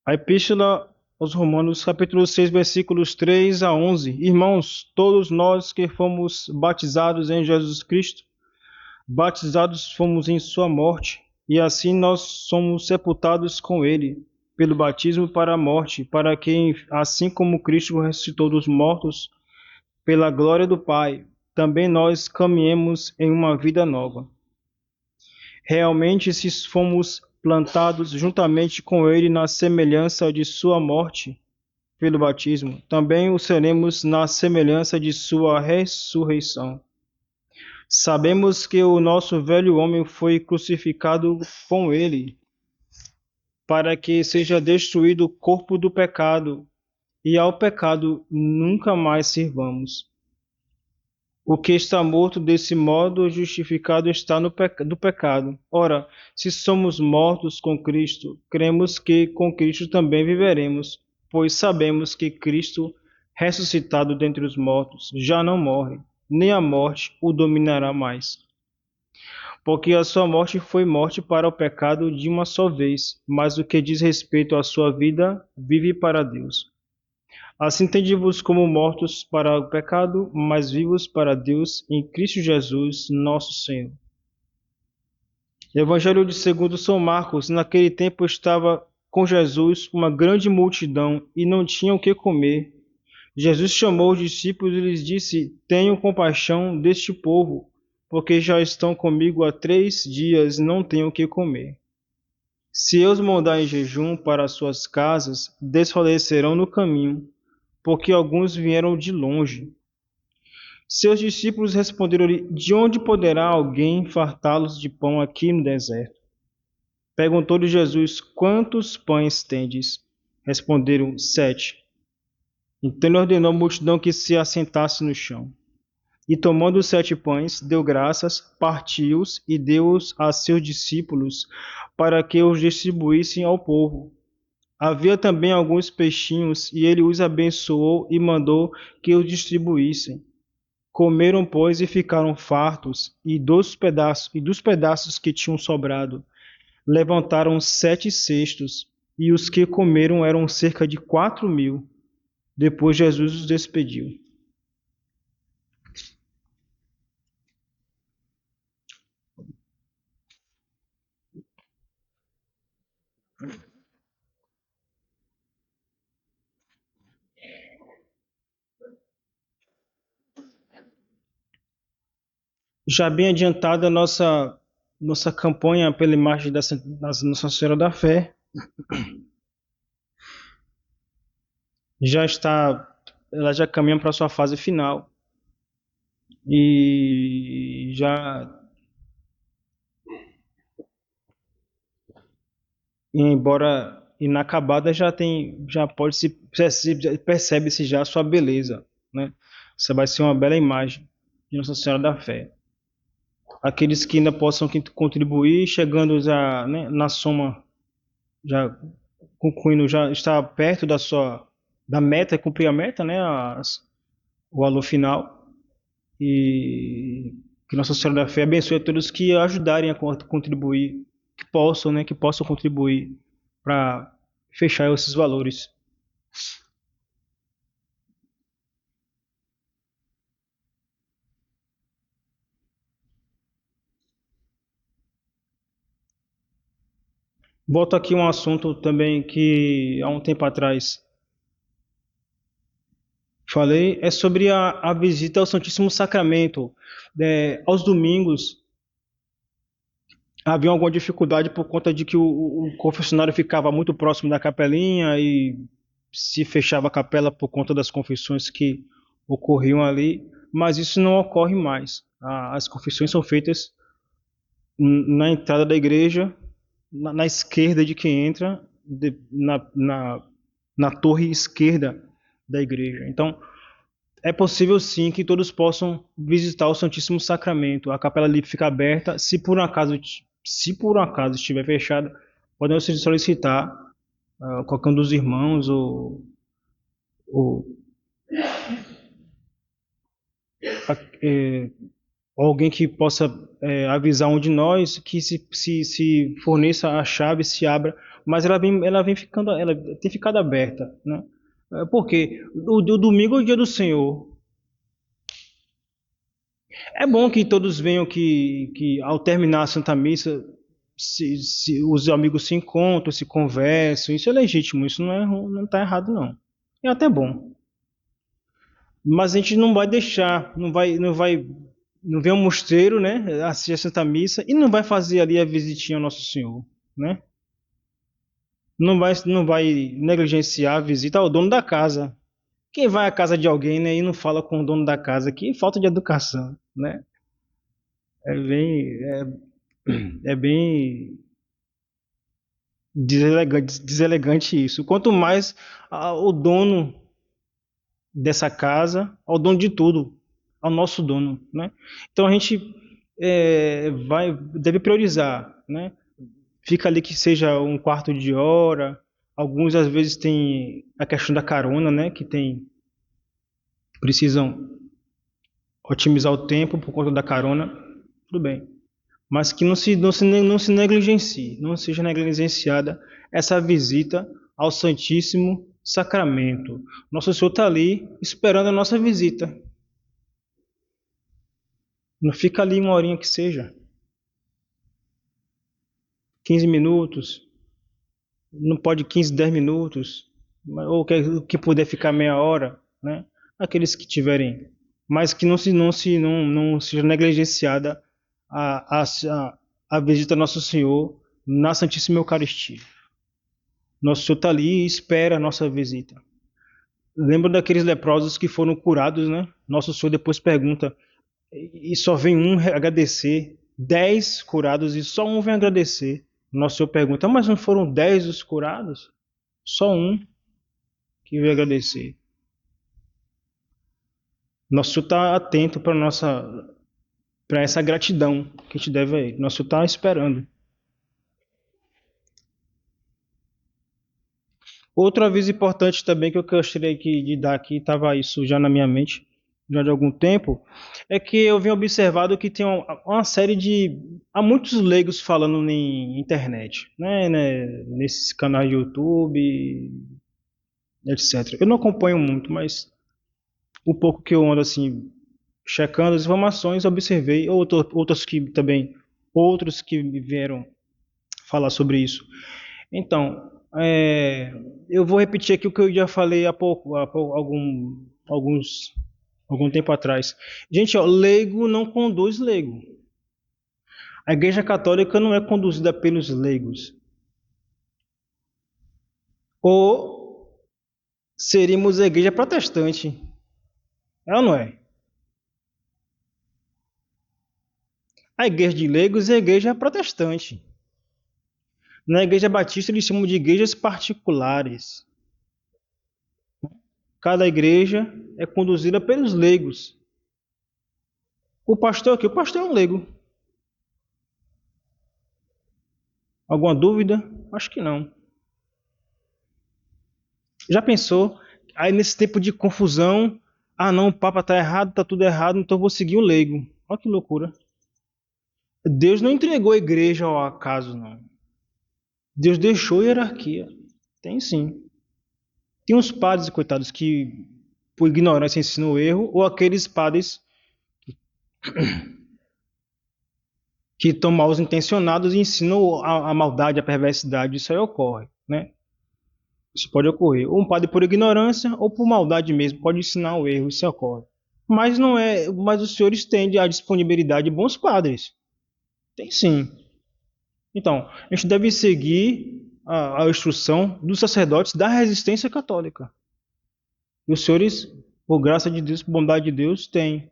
A Epístola aos Romanos, capítulo 6, versículos 3 a 11. Irmãos, todos nós que fomos batizados em Jesus Cristo, batizados fomos em sua morte, e assim nós somos sepultados com ele, pelo batismo para a morte, para que, assim como Cristo ressuscitou dos mortos, pela glória do Pai, também nós caminhemos em uma vida nova. Realmente, se fomos plantados juntamente com ele na semelhança de sua morte, pelo batismo, também o seremos na semelhança de sua ressurreição. Sabemos que o nosso velho homem foi crucificado com ele, para que seja destruído o corpo do pecado, e ao pecado nunca mais sirvamos. O que está morto desse modo justificado está do pecado. Ora, se somos mortos com Cristo, cremos que com Cristo também viveremos, pois sabemos que Cristo, ressuscitado dentre os mortos, já não morre, nem a morte o dominará mais. Porque a sua morte foi morte para o pecado de uma só vez, mas o que diz respeito à sua vida, vive para Deus. Assim tende-vos como mortos para o pecado, mas vivos para Deus em Cristo Jesus, nosso Senhor. Evangelho de segundo São Marcos. Naquele tempo estava com Jesus uma grande multidão e não tinham o que comer. Jesus chamou os discípulos e lhes disse: Tenham compaixão deste povo, porque já estão comigo há 3 dias e não têm o que comer. Se eu os mandar em jejum para as suas casas, desfalecerão no caminho, porque alguns vieram de longe. Seus discípulos responderam-lhe: De onde poderá alguém fartá-los de pão aqui no deserto? Perguntou-lhe Jesus: Quantos pães tendes? Responderam: 7. Então ele ordenou à multidão que se assentasse no chão. E tomando os 7 pães, deu graças, partiu-os e deu-os a seus discípulos, para que os distribuíssem ao povo. Havia também alguns peixinhos, e ele os abençoou e mandou que os distribuíssem. Comeram, pois, e ficaram fartos, e dos pedaços que tinham sobrado, levantaram 7 cestos, e os que comeram eram cerca de 4.000. Depois Jesus os despediu. Já bem adiantada a nossa campanha pela imagem da Nossa Senhora da Fé, já está, ela já caminha para a sua fase final. E já, embora inacabada, já pode se percebe-se já a sua beleza, né? Você vai ser uma bela imagem de Nossa Senhora da Fé. Aqueles que ainda possam contribuir, chegando já, né, na soma, já concluindo, já está perto da meta, cumprir a meta, né, o valor final. E que Nossa Senhora da Fé abençoe a todos que ajudarem a contribuir, que possam, né, que possam contribuir para fechar esses valores. Volto aqui a um assunto também que há um tempo atrás falei, é sobre a visita ao Santíssimo Sacramento. Aos domingos havia alguma dificuldade por conta de que o confessionário ficava muito próximo da capelinha e se fechava a capela por conta das confissões que ocorriam ali, mas isso não ocorre mais. As confissões são feitas na entrada da igreja, na esquerda de quem entra, na torre esquerda da igreja. Então, é possível sim que todos possam visitar o Santíssimo Sacramento. A capela ali fica aberta. Se por um acaso estiver fechada, podemos solicitar qualquer um dos irmãos ou é, alguém que possa avisar um de nós que se forneça a chave, se abra mas ela vem ficando, ela tem ficado aberta, né? Porque o domingo é o dia do Senhor. É bom que todos venham que ao terminar a Santa Missa, os amigos se encontram, se conversam. Isso é legítimo, isso não está errado, não. É até bom. Mas a gente não vai deixar, não vem ao mosteiro, né, assistir a Santa Missa e não vai fazer ali a visitinha ao Nosso Senhor, né? Não vai negligenciar a visita ao dono da casa. Quem vai à casa de alguém, né, e não fala com o dono da casa aqui, falta de educação, né? É bem, é bem deselegante isso. Quanto mais o dono dessa casa, ao dono de tudo, ao nosso dono, né? Então a gente deve priorizar, né? Fica ali que seja um quarto de hora. Alguns às vezes tem a questão da carona, né? Precisam otimizar o tempo por conta da carona, tudo bem. Mas que não se negligencie, não seja negligenciada essa visita ao Santíssimo Sacramento. Nosso Senhor está ali esperando a nossa visita. Não fica ali uma horinha que seja, 15 minutos, não pode 15, 10 minutos, ou que puder ficar meia hora, né? Aqueles que tiverem, mas que não seja negligenciada a visita a Nosso Senhor na Santíssima Eucaristia. Nosso Senhor está ali e espera a nossa visita. Lembra daqueles leprosos que foram curados, né? Nosso Senhor depois pergunta, e só vem um agradecer, 10 curados e só um vem agradecer. Nosso Senhor pergunta, mas não foram 10 os curados? Só um que veio agradecer. Nosso Senhor está atento para essa gratidão que a gente deve a Ele. Nosso Senhor está esperando. Outro aviso importante também que eu gostaria de dar aqui, estava isso já na minha mente, já de algum tempo, é que eu venho observado que tem uma série de... Há muitos leigos falando na internet, né, nesses canais de YouTube, etc. Eu não acompanho muito, mas o pouco que eu ando assim, checando as informações, observei outros que vieram falar sobre isso. Então, eu vou repetir aqui o que eu já falei algum tempo atrás. Gente, ó, leigo não conduz leigo. A Igreja Católica não é conduzida pelos leigos. Ou seríamos a Igreja Protestante. É ou não é? A Igreja de leigos é a Igreja Protestante. Na Igreja Batista eles chamam de igrejas particulares. Cada igreja é conduzida pelos leigos. O pastor aqui, o pastor é um leigo. Alguma dúvida? Acho que não. Já pensou? Aí nesse tempo de confusão, não, o Papa está errado, está tudo errado, então eu vou seguir o leigo. Olha que loucura. Deus não entregou a igreja ao acaso, não. Deus deixou a hierarquia. Tem sim. Tem uns padres, coitados, que por ignorância ensinam o erro, ou aqueles padres que estão mal intencionados e ensinam a maldade, a perversidade. Isso aí ocorre, né? Isso pode ocorrer. Ou um padre por ignorância ou por maldade mesmo pode ensinar o erro, isso ocorre. Mas não é, mas os senhores têm a disponibilidade de bons padres. Tem sim. Então, a gente deve seguir a instrução dos sacerdotes da resistência católica. E os senhores, por graça de Deus, por bondade de Deus, têm.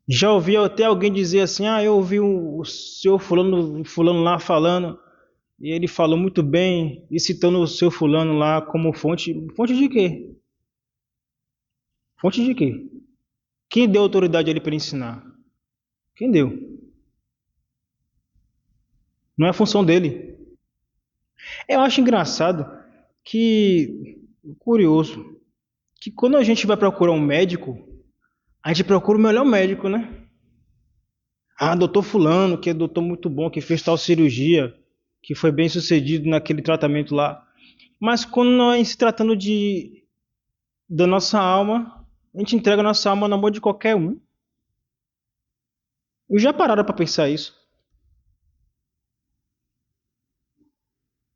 Já ouvi até alguém dizer assim, eu ouvi o senhor fulano lá falando, e ele falou muito bem, e citando o seu fulano lá como fonte. Fonte de quê? Fonte de quê? Quem deu autoridade a ele para ensinar? Quem deu? Não é a função dele. Eu acho engraçado curioso, que quando a gente vai procurar um médico, a gente procura o melhor médico, né? Ah, doutor fulano, que é doutor muito bom, que fez tal cirurgia, que foi bem sucedido naquele tratamento lá. Mas quando nós se tratando da nossa alma, a gente entrega a nossa alma na mão de qualquer um. Eu já pararam para pensar isso.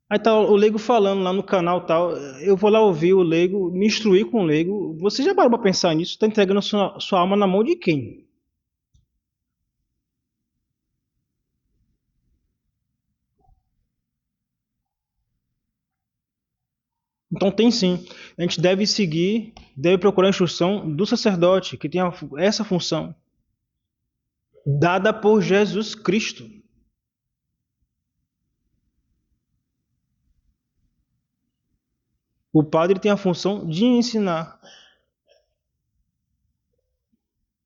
Aí tá o leigo falando lá no canal tal, eu vou lá ouvir o leigo, me instruir com o leigo. Você já parou para pensar nisso? Está entregando sua alma na mão de quem? Então tem sim. A gente deve seguir, deve procurar a instrução do sacerdote, que tem essa função, dada por Jesus Cristo. O padre tem a função de ensinar.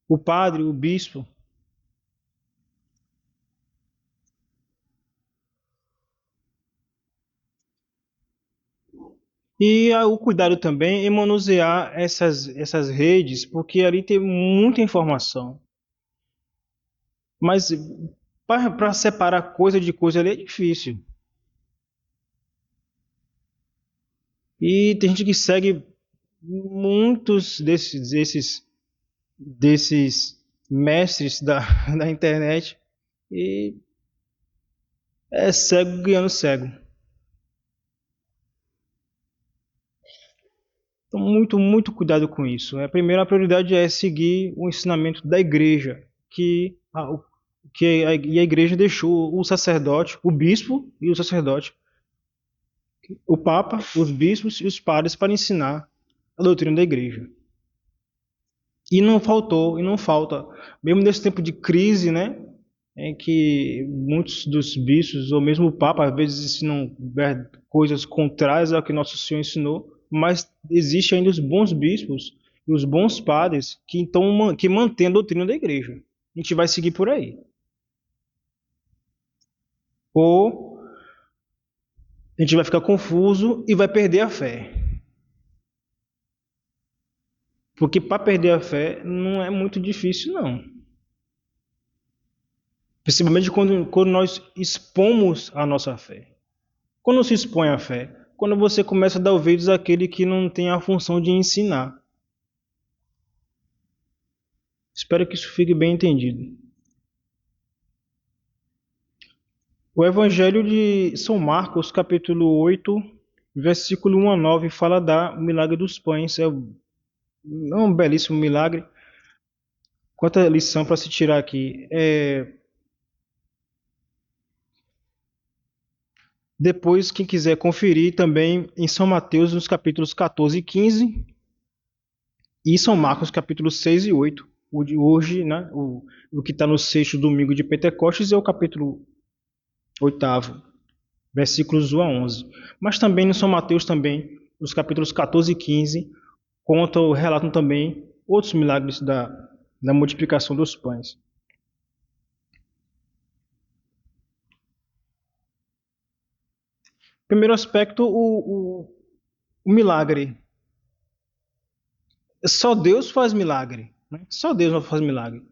O padre, o bispo. E o cuidado também em manusear essas redes, porque ali tem muita informação. Mas para separar coisa de coisa ali é difícil. E tem gente que segue muitos desses mestres da, da internet e é cego ganhando cego. Então, muito cuidado com isso. A primeira prioridade é seguir o ensinamento da igreja, e a igreja deixou o sacerdote, o bispo e o sacerdote, o papa, os bispos e os padres para ensinar a doutrina da igreja. E não faltou, e não falta, mesmo nesse tempo de crise, né, em que muitos dos bispos, ou mesmo o Papa, às vezes ensinam coisas contrárias ao que Nosso Senhor ensinou, mas existe ainda os bons bispos e os bons padres que mantêm a doutrina da igreja. A gente vai seguir por aí. Ou a gente vai ficar confuso e vai perder a fé. Porque para perder a fé não é muito difícil, não. Principalmente quando nós expomos a nossa fé. Quando se expõe a fé? Quando você começa a dar ouvidos àquele que não tem a função de ensinar. Espero que isso fique bem entendido. O Evangelho de São Marcos, capítulo 8, versículo 1 a 9, fala da milagre dos pães. É um belíssimo milagre. Quanta lição para se tirar aqui. Depois, quem quiser conferir também em São Mateus, nos capítulos 14 e 15, e São Marcos, capítulos 6 e 8. O de hoje, né, o que está no sexto domingo de Pentecostes é o capítulo 8, versículos 1 a 11. Mas também no São Mateus, também, os capítulos 14 e 15, relatam também outros milagres da multiplicação dos pães. Primeiro aspecto, o milagre. Só Deus faz milagre. Né? Só Deus não faz milagre.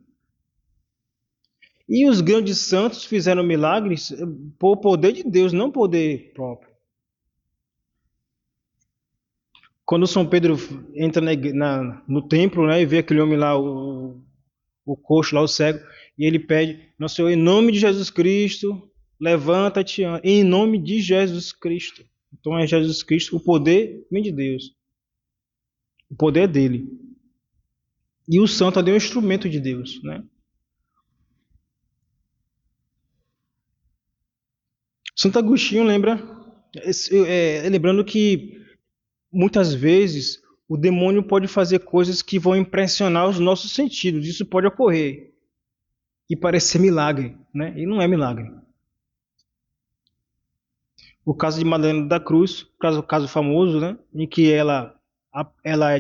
E os grandes santos fizeram milagres por poder de Deus, não poder próprio. Quando São Pedro entra no templo, né, e vê aquele homem lá, o coxo lá, o cego, e ele pede, nosso Senhor, em nome de Jesus Cristo, levanta-te, em nome de Jesus Cristo. Então é Jesus Cristo, o poder vem de Deus. O poder é dele. E o santo é um instrumento de Deus, né? Santo Agostinho lembrando que muitas vezes o demônio pode fazer coisas que vão impressionar os nossos sentidos. Isso pode ocorrer e parecer milagre, né? E não é milagre. O caso de Madalena da Cruz, caso famoso, né? Em que ela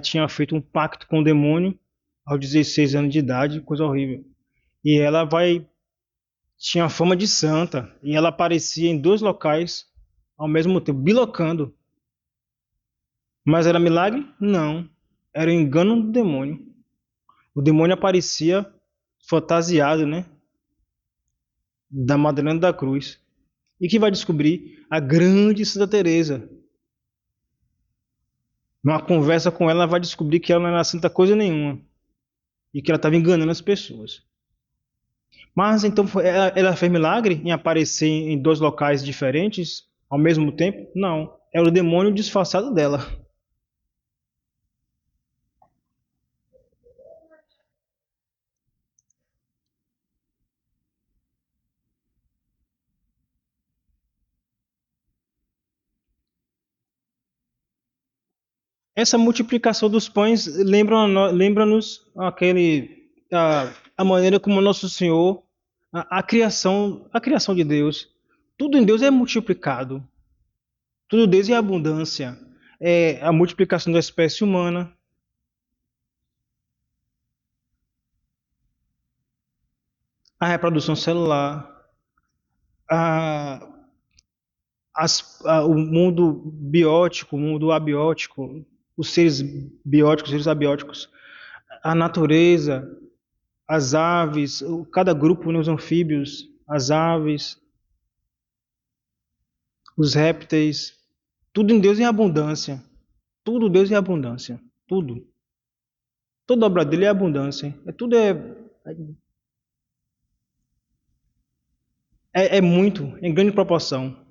tinha feito um pacto com o demônio aos 16 anos de idade, coisa horrível. E ela tinha fama de santa e ela aparecia em dois locais ao mesmo tempo, bilocando. Mas era milagre? Não. Era o engano do demônio. O demônio aparecia fantasiado, né? da Madalena da Cruz. E que vai descobrir a grande Santa Teresa. Numa conversa com ela, ela vai descobrir que ela não era santa coisa nenhuma e que ela estava enganando as pessoas. Mas então ela fez milagre em aparecer em dois locais diferentes ao mesmo tempo? Não. Era o demônio disfarçado dela. Essa multiplicação dos pães lembra-nos a maneira como Nosso Senhor, a criação de Deus. Tudo em Deus é multiplicado. Tudo em Deus é abundância. É a multiplicação da espécie humana, a reprodução celular, a, o mundo biótico, o mundo abiótico, os seres bióticos, os seres abióticos, a natureza, as aves, cada grupo, né, os anfíbios, as aves, os répteis, tudo em Deus em abundância. Tudo Deus em abundância. Tudo. Toda obra dele é abundância. Tudo é muito, em grande proporção.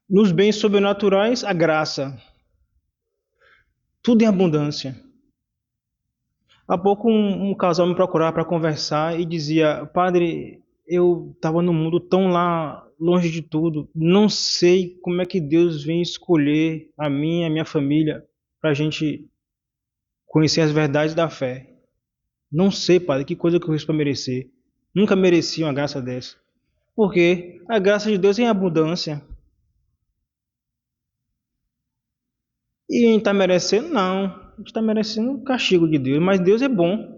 Nos bens sobrenaturais, a graça. Tudo em abundância. Há pouco um casal me procurava para conversar e dizia: Padre, eu estava num mundo tão lá longe de tudo, não sei como é que Deus vem escolher a mim e a minha família para a gente conhecer as verdades da fé. Não sei, Padre, que coisa que eu fiz para merecer. Nunca mereci uma graça dessa. Porque a graça de Deus é em abundância. E a gente está merecendo? Não. A gente está merecendo o castigo de Deus, mas Deus é bom.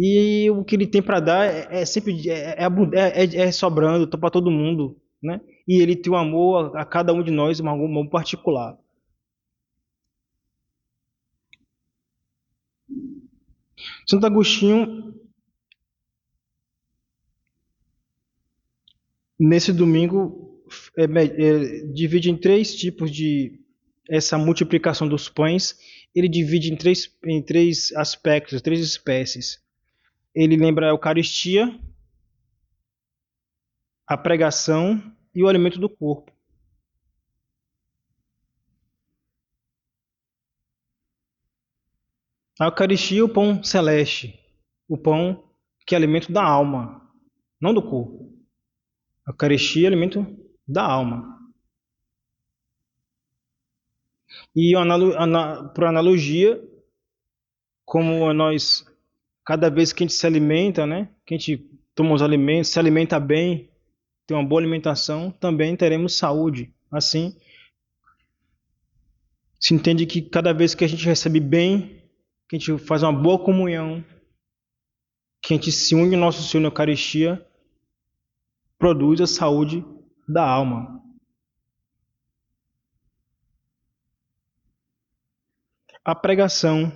E o que ele tem para dar é sempre sobrando, tá para todo mundo, né? E ele tem um amor a cada um de nós, um amor particular. Santo Agostinho, nesse domingo, divide em três tipos de essa multiplicação dos pães. Ele divide em três aspectos, três espécies. Ele lembra a Eucaristia, a pregação e o alimento do corpo. A Eucaristia é o pão celeste, o pão que é alimento da alma, não do corpo. A Eucaristia é alimento da alma. E por analogia, como nós, cada vez que a gente se alimenta, né, que a gente toma os alimentos, se alimenta bem, tem uma boa alimentação, também teremos saúde. Assim, se entende que cada vez que a gente recebe bem, que a gente faz uma boa comunhão, que a gente se une ao nosso Senhor na Eucaristia, produz a saúde da alma. A pregação.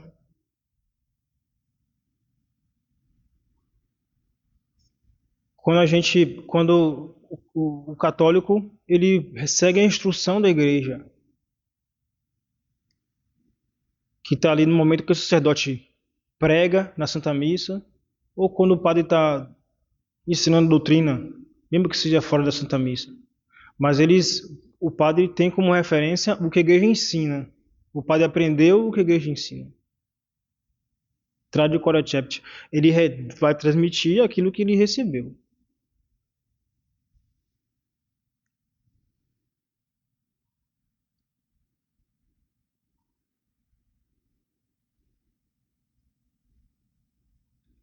Quando o católico ele segue a instrução da igreja, que está ali no momento que o sacerdote prega na Santa Missa, ou quando o padre está ensinando doutrina, mesmo que seja fora da Santa Missa. Mas o padre tem como referência o que a igreja ensina. O padre aprendeu o que a igreja ensina. Trade Coracept. Ele vai transmitir aquilo que ele recebeu.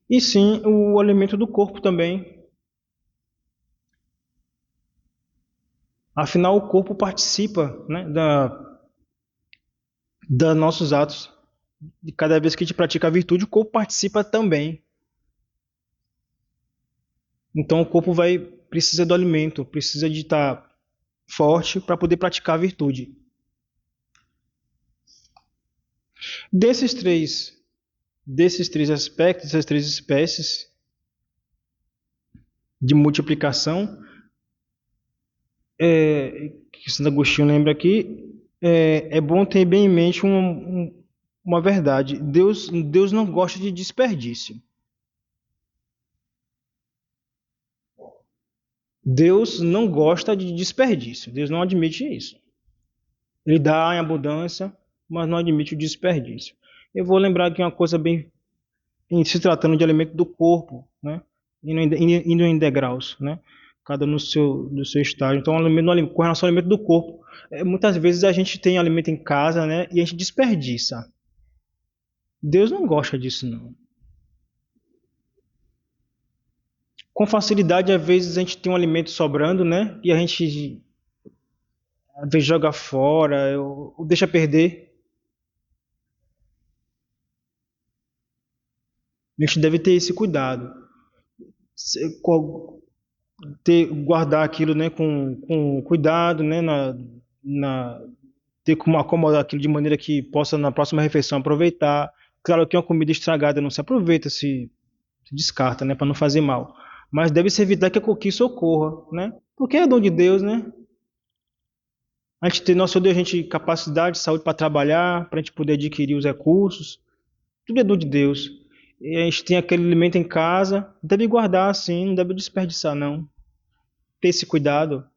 E sim, o alimento do corpo também. Afinal, o corpo participa, né, dos nossos atos. E cada vez que a gente pratica a virtude, o corpo participa também. Então, o corpo precisa do alimento, precisa de estar forte para poder praticar a virtude. Desses três, desses três aspectos, dessas três espécies de multiplicação, que Santo Agostinho lembra aqui, é bom ter bem em mente uma verdade. Deus não gosta de desperdício. Deus não gosta de desperdício. Deus não admite isso. Ele dá em abundância, mas não admite o desperdício. Eu vou lembrar aqui uma coisa bem, se tratando de alimento do corpo, né? Indo em degraus, né? Cada no seu estágio. Então, com relação ao alimento do corpo, muitas vezes a gente tem alimento em casa, né? E a gente desperdiça. Deus não gosta disso, não. Com facilidade, às vezes a gente tem um alimento sobrando, né? E a gente às vezes joga fora, ou deixa perder. A gente deve ter esse cuidado. Guardar aquilo, né, com cuidado, né, ter como acomodar aquilo de maneira que possa na próxima refeição aproveitar. Claro que uma comida estragada não se aproveita, se descarta, né, para não fazer mal. Mas deve se evitar que isso ocorra, né? Porque é dom de Deus, né? A gente tem, nosso Deus, a gente capacidade, saúde para trabalhar, para a gente poder adquirir os recursos. Tudo é dom de Deus. E a gente tem aquele alimento em casa, deve guardar assim, não deve desperdiçar não. Ter esse cuidado.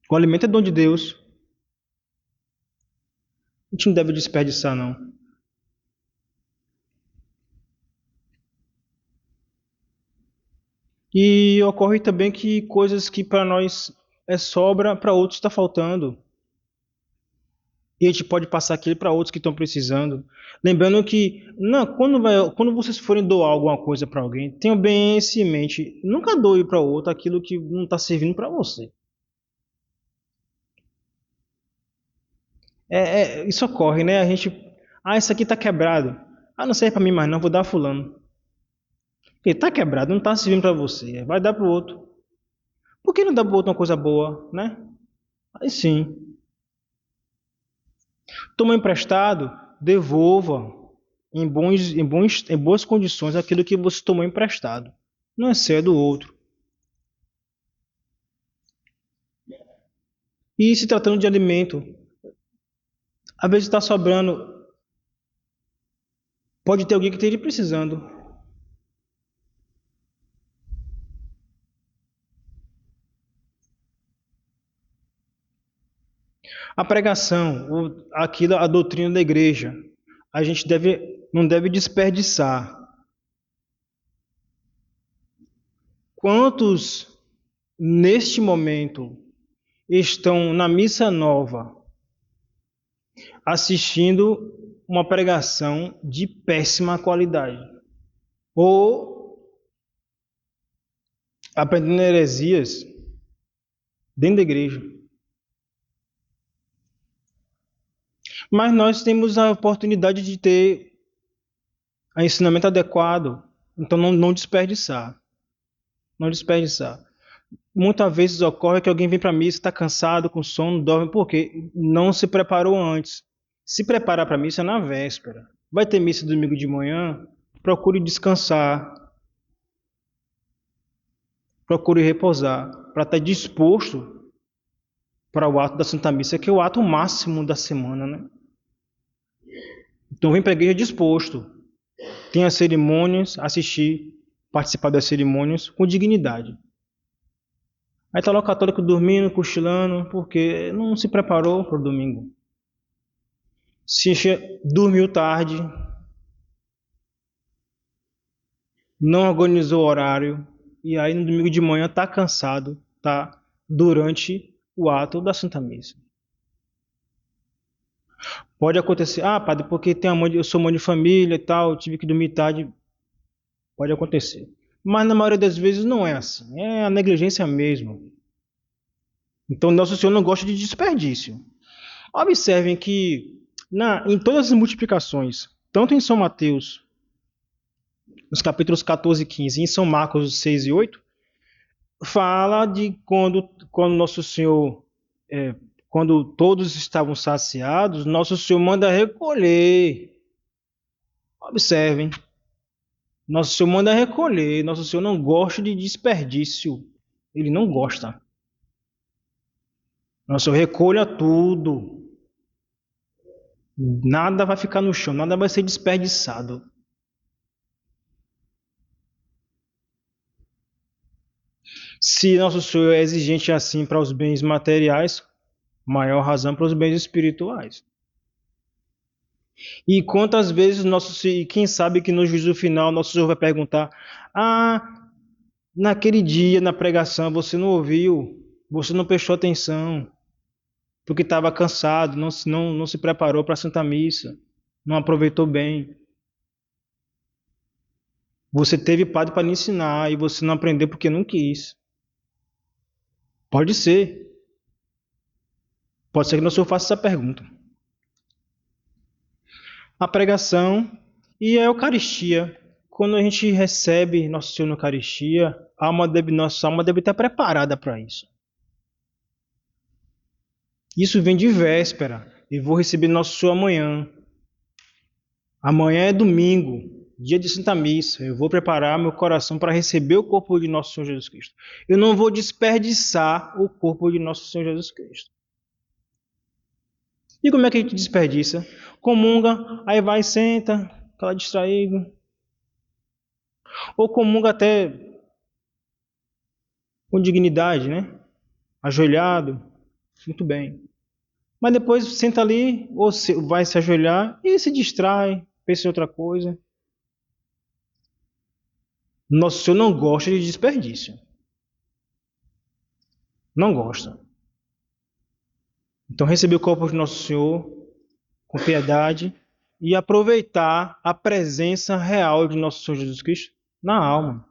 O alimento é dom de Deus. A gente não deve desperdiçar não. E ocorre também que coisas que para nós sobra, para outros está faltando. E a gente pode passar aquilo para outros que estão precisando. Lembrando que não, quando vocês forem doar alguma coisa para alguém, tenham bem isso em mente. Nunca doe para outro aquilo que não está servindo para você. Isso ocorre, né? A gente, isso aqui está quebrado. Não serve para mim mais não, vou dar a fulano. Ele está quebrado, não está servindo para você. Vai dar para o outro. Por que não dá para o outro uma coisa boa, né? Aí sim. Toma emprestado, devolva em boas condições aquilo que você tomou emprestado. Não é ser do outro. E se tratando de alimento, às vezes está sobrando, pode ter alguém que esteja precisando. A pregação, a doutrina da igreja, a gente não deve desperdiçar. Quantos neste momento estão na missa nova assistindo uma pregação de péssima qualidade ou aprendendo heresias dentro da igreja? Mas nós temos a oportunidade de ter o ensinamento adequado, então não desperdiçar. Não desperdiçar. Muitas vezes ocorre que alguém vem para a missa, está cansado, com sono, dorme, porque não se preparou antes. Se preparar para a missa na véspera. Vai ter missa domingo de manhã, procure descansar. Procure repousar, para estar disposto para o ato da Santa Missa, que é o ato máximo da semana, né? Então vem para a igreja disposto. Tem as cerimônias, assistir, participar das cerimônias com dignidade. Aí está lá o católico dormindo, cochilando, porque não se preparou para o domingo. Dormiu tarde, não organizou o horário, e aí no domingo de manhã está cansado, tá? Durante o ato da Santa Missa. Pode acontecer, padre, porque eu sou mãe de família e tal, tive que dormir tarde. Pode acontecer. Mas na maioria das vezes não é assim, é a negligência mesmo. Então Nosso Senhor não gosta de desperdício. Observem que em todas as multiplicações, tanto em São Mateus, nos capítulos 14 e 15, e em São Marcos 6 e 8, fala de quando Nosso Senhor quando todos estavam saciados, nosso Senhor manda recolher. Observem, nosso Senhor manda recolher. Nosso Senhor não gosta de desperdício. Ele não gosta. Nosso Senhor recolha tudo. Nada vai ficar no chão, nada vai ser desperdiçado. Se nosso Senhor é exigente assim para os bens materiais, maior razão para os bens espirituais. E quantas vezes quem sabe que no juízo final nosso Senhor vai perguntar: ah, naquele dia na pregação você não ouviu, você não prestou atenção, porque estava cansado, não se preparou para a Santa Missa, não aproveitou bem. Você teve padre para lhe ensinar e você não aprendeu porque não quis. Pode ser. Pode ser que nosso Senhor faça essa pergunta. A pregação e a Eucaristia. Quando a gente recebe Nosso Senhor na Eucaristia, nossa alma deve estar preparada para isso. Isso vem de véspera. E vou receber Nosso Senhor amanhã. Amanhã é domingo, dia de Santa Missa. Eu vou preparar meu coração para receber o corpo de Nosso Senhor Jesus Cristo. Eu não vou desperdiçar o corpo de Nosso Senhor Jesus Cristo. E como é que a gente desperdiça? Comunga, aí vai e senta, aquela distraído. Ou comunga até com dignidade, né? Ajoelhado, muito bem. Mas depois senta ali, ou vai se ajoelhar e se distrai, pensa em outra coisa. Nosso Senhor não gosta de desperdício. Não gosta. Então receber o corpo de Nosso Senhor com piedade e aproveitar a presença real de Nosso Senhor Jesus Cristo na alma.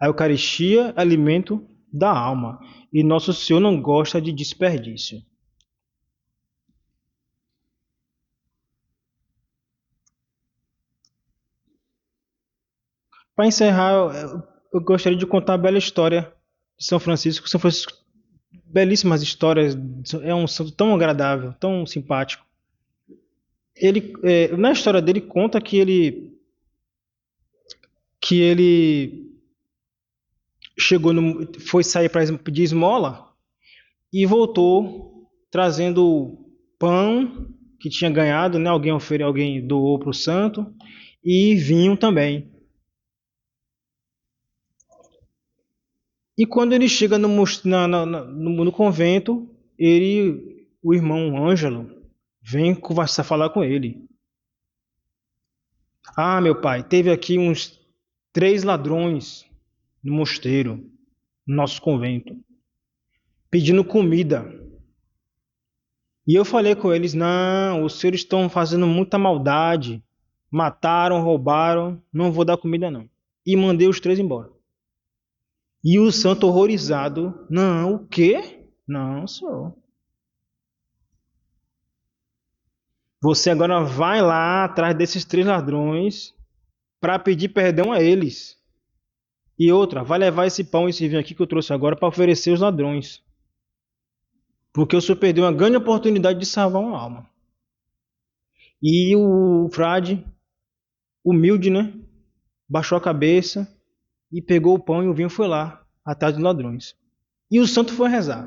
A Eucaristia é alimento da alma e Nosso Senhor não gosta de desperdício. Para encerrar, eu gostaria de contar a bela história de São Francisco. São Francisco, belíssimas histórias, é um santo tão agradável, tão simpático. Na história dele conta que ele foi sair para pedir esmola e voltou trazendo pão que tinha ganhado, né? Alguém doou para o santo e vinho também. E quando ele chega no convento, o irmão Ângelo vem conversar, falar com ele. Ah, meu pai, teve aqui uns 3 ladrões no mosteiro, no nosso convento, pedindo comida. E eu falei com eles: não, os senhores estão fazendo muita maldade, mataram, roubaram, não vou dar comida não. E mandei os 3 embora. E o santo horrorizado: não, o quê? Não, senhor. Você agora vai lá atrás desses 3 ladrões para pedir perdão a eles. E outra, vai levar esse pão e esse vinho aqui que eu trouxe agora para oferecer aos ladrões. Porque o senhor perdeu uma grande oportunidade de salvar uma alma. E o frade, humilde, né? Baixou a cabeça e pegou o pão e o vinho e foi lá, atrás dos ladrões. E o santo foi rezar.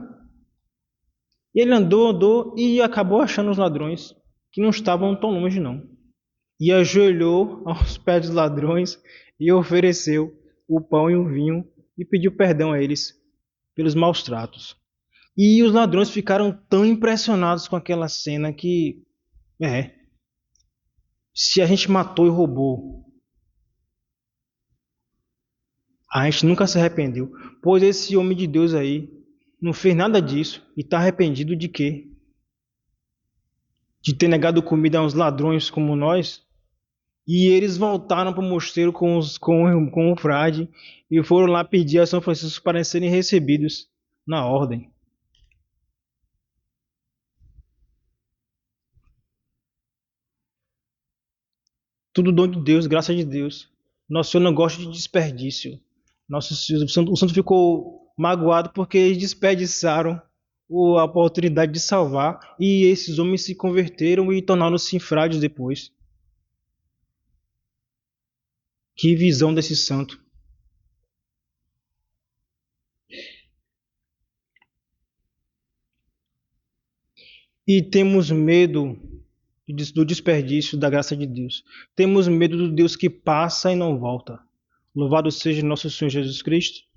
E ele andou e acabou achando os ladrões, que não estavam tão longe não. E ajoelhou aos pés dos ladrões e ofereceu o pão e o vinho e pediu perdão a eles pelos maus tratos. E os ladrões ficaram tão impressionados com aquela cena que, se a gente matou e roubou, a gente nunca se arrependeu. Pois esse homem de Deus aí não fez nada disso e está arrependido de quê? De ter negado comida a uns ladrões como nós? E eles voltaram para o mosteiro com o frade e foram lá pedir a São Francisco para serem recebidos na ordem. Tudo dom de Deus, graça de Deus. Nosso Senhor não gosta de desperdício. O santo ficou magoado porque eles desperdiçaram a oportunidade de salvar, e esses homens se converteram e tornaram-se frades depois. Que visão desse santo! E temos medo do desperdício da graça de Deus. Temos medo do Deus que passa e não volta. Louvado seja nosso Senhor Jesus Cristo.